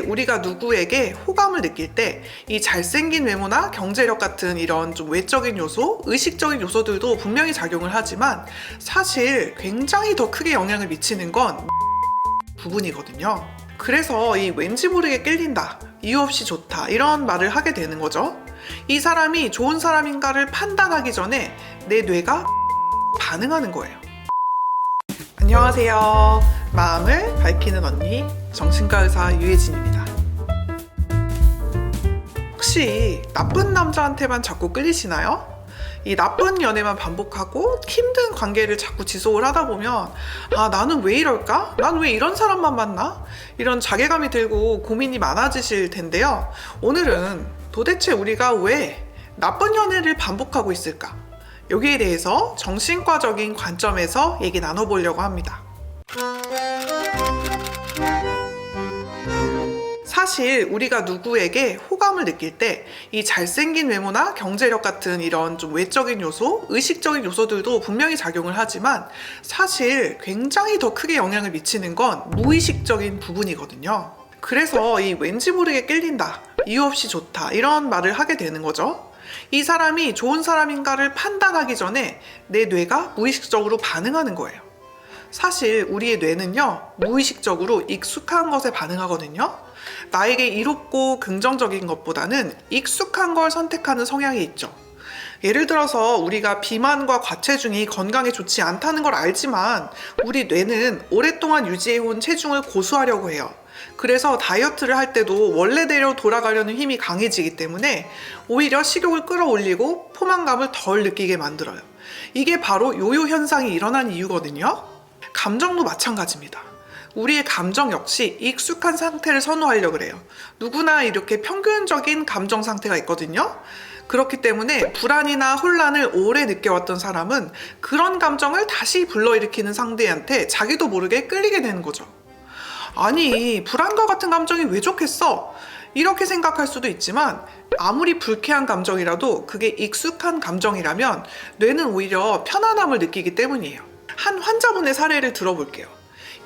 우리가 누구에게 호감을 느낄 때 이 잘생긴 외모나 경제력 같은 이런 좀 외적인 요소, 의식적인 요소들도 분명히 작용을 하지만 사실 굉장히 더 크게 영향을 미치는 건 부분이거든요. 그래서 이 왠지 모르게 끌린다, 이유 없이 좋다 이런 말을 하게 되는 거죠. 이 사람이 좋은 사람인가를 판단하기 전에 내 뇌가 반응하는 거예요. 안녕하세요. 마음을 밝히는 언니 정신과 의사 유혜진입니다. 혹시 나쁜 남자한테만 자꾸 끌리시나요? 이 나쁜 연애만 반복하고 힘든 관계를 자꾸 지속을 하다 보면 나는 왜 이럴까? 난 왜 이런 사람만 만나? 이런 자괴감이 들고 고민이 많아지실 텐데요. 오늘은 도대체 우리가 왜 나쁜 연애를 반복하고 있을까? 여기에 대해서 정신과적인 관점에서 얘기 나눠보려고 합니다. 사실 우리가 누구에게 호감을 느낄 때 이 잘생긴 외모나 경제력 같은 이런 좀 외적인 요소, 의식적인 요소들도 분명히 작용을 하지만 사실 굉장히 더 크게 영향을 미치는 건 무의식적인 부분이거든요. 그래서 이 왠지 모르게 끌린다, 이유 없이 좋다 이런 말을 하게 되는 거죠. 이 사람이 좋은 사람인가를 판단하기 전에 내 뇌가 무의식적으로 반응하는 거예요. 사실 우리의 뇌는요, 무의식적으로 익숙한 것에 반응하거든요. 나에게 이롭고 긍정적인 것보다는 익숙한 걸 선택하는 성향이 있죠. 예를 들어서 우리가 비만과 과체중이 건강에 좋지 않다는 걸 알지만 우리 뇌는 오랫동안 유지해온 체중을 고수하려고 해요. 그래서 다이어트를 할 때도 원래대로 돌아가려는 힘이 강해지기 때문에 오히려 식욕을 끌어올리고 포만감을 덜 느끼게 만들어요. 이게 바로 요요 현상이 일어난 이유거든요. 감정도 마찬가지입니다. 우리의 감정 역시 익숙한 상태를 선호하려고 그래요. 누구나 이렇게 평균적인 감정 상태가 있거든요. 그렇기 때문에 불안이나 혼란을 오래 느껴왔던 사람은 그런 감정을 다시 불러일으키는 상대한테 자기도 모르게 끌리게 되는 거죠. 아니, 불안과 같은 감정이 왜 좋겠어? 이렇게 생각할 수도 있지만 아무리 불쾌한 감정이라도 그게 익숙한 감정이라면 뇌는 오히려 편안함을 느끼기 때문이에요. 한 환자분의 사례를 들어볼게요.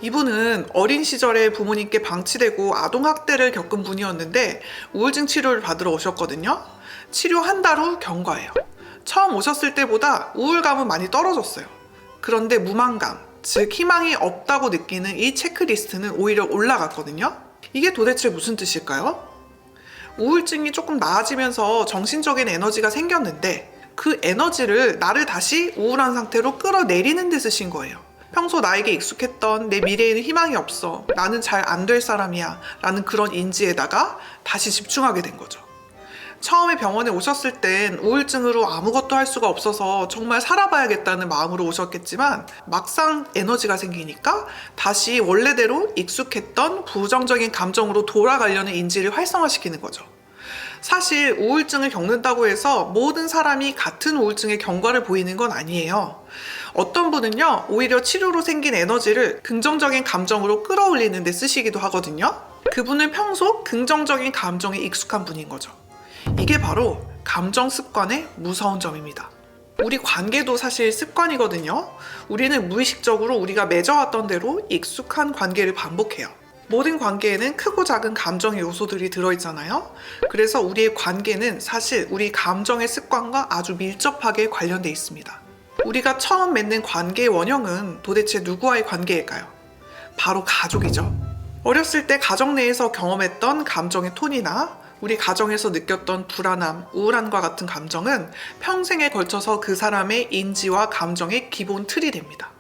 이분은 어린 시절에 부모님께 방치되고 아동학대를 겪은 분이었는데 우울증 치료를 받으러 오셨거든요. 치료 한 달 후 경과예요. 처음 오셨을 때보다 우울감은 많이 떨어졌어요. 그런데 무망감, 즉 희망이 없다고 느끼는 이 체크리스트는 오히려 올라갔거든요. 이게 도대체 무슨 뜻일까요? 우울증이 조금 나아지면서 정신적인 에너지가 생겼는데 그 에너지를 나를 다시 우울한 상태로 끌어내리는 데 쓰신 거예요. 평소 나에게 익숙했던 내 미래에는 희망이 없어, 나는 잘 안 될 사람이야 라는 그런 인지에다가 다시 집중하게 된 거죠. 처음에 병원에 오셨을 땐 우울증으로 아무것도 할 수가 없어서 정말 살아봐야겠다는 마음으로 오셨겠지만 막상 에너지가 생기니까 다시 원래대로 익숙했던 부정적인 감정으로 돌아가려는 인지를 활성화시키는 거죠. 사실 우울증을 겪는다고 해서 모든 사람이 같은 우울증의 경과를 보이는 건 아니에요. 어떤 분은요, 오히려 치료로 생긴 에너지를 긍정적인 감정으로 끌어올리는 데 쓰시기도 하거든요. 그분은 평소 긍정적인 감정에 익숙한 분인 거죠. 이게 바로 감정 습관의 무서운 점입니다. 우리 관계도 사실 습관이거든요. 우리는 무의식적으로 우리가 맺어왔던 대로 익숙한 관계를 반복해요. 모든 관계에는 크고 작은 감정의 요소들이 들어있잖아요. 그래서 우리의 관계는 사실 우리 감정의 습관과 아주 밀접하게 관련돼 있습니다. 우리가 처음 맺는 관계의 원형은 도대체 누구와의 관계일까요? 바로 가족이죠. 어렸을 때 가정 내에서 경험했던 감정의 톤이나 우리 가정에서 느꼈던 불안함, 우울함과 같은 감정은 평생에 걸쳐서 그 사람의 인지와 감정의 기본 틀이 됩니다.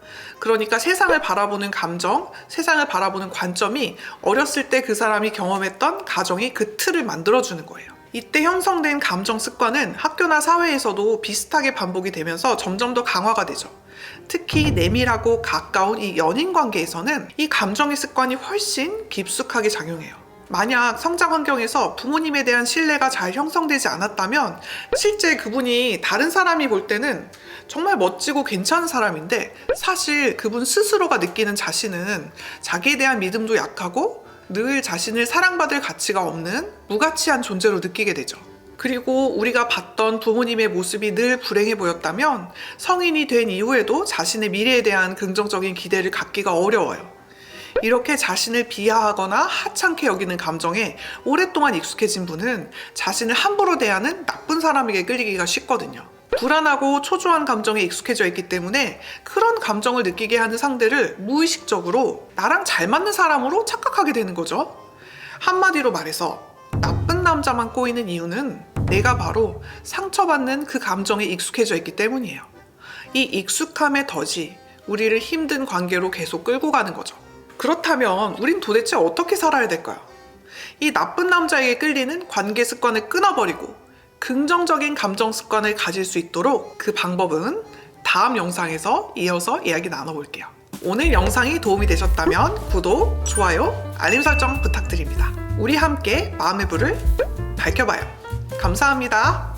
그러니까 세상을 바라보는 감정, 세상을 바라보는 관점이 어렸을 때 그 사람이 경험했던 가정이 그 틀을 만들어주는 거예요. 이때 형성된 감정 습관은 학교나 사회에서도 비슷하게 반복이 되면서 점점 더 강화가 되죠. 특히 내밀하고 가까운 이 연인 관계에서는 이 감정의 습관이 훨씬 깊숙하게 작용해요. 만약 성장 환경에서 부모님에 대한 신뢰가 잘 형성되지 않았다면 실제 그분이 다른 사람이 볼 때는 정말 멋지고 괜찮은 사람인데 사실 그분 스스로가 느끼는 자신은 자기에 대한 믿음도 약하고 늘 자신을 사랑받을 가치가 없는 무가치한 존재로 느끼게 되죠. 그리고 우리가 봤던 부모님의 모습이 늘 불행해 보였다면 성인이 된 이후에도 자신의 미래에 대한 긍정적인 기대를 갖기가 어려워요. 이렇게 자신을 비하하거나 하찮게 여기는 감정에 오랫동안 익숙해진 분은 자신을 함부로 대하는 나쁜 사람에게 끌리기가 쉽거든요. 불안하고 초조한 감정에 익숙해져 있기 때문에 그런 감정을 느끼게 하는 상대를 무의식적으로 나랑 잘 맞는 사람으로 착각하게 되는 거죠. 한마디로 말해서 나쁜 남자만 꼬이는 이유는 내가 바로 상처받는 그 감정에 익숙해져 있기 때문이에요. 이 익숙함의 덫이 우리를 힘든 관계로 계속 끌고 가는 거죠. 그렇다면 우린 도대체 어떻게 살아야 될까요? 이 나쁜 남자에게 끌리는 관계 습관을 끊어버리고 긍정적인 감정 습관을 가질 수 있도록 그 방법은 다음 영상에서 이어서 이야기 나눠볼게요. 오늘 영상이 도움이 되셨다면 구독, 좋아요, 알림 설정 부탁드립니다. 우리 함께 마음의 불을 밝혀봐요. 감사합니다.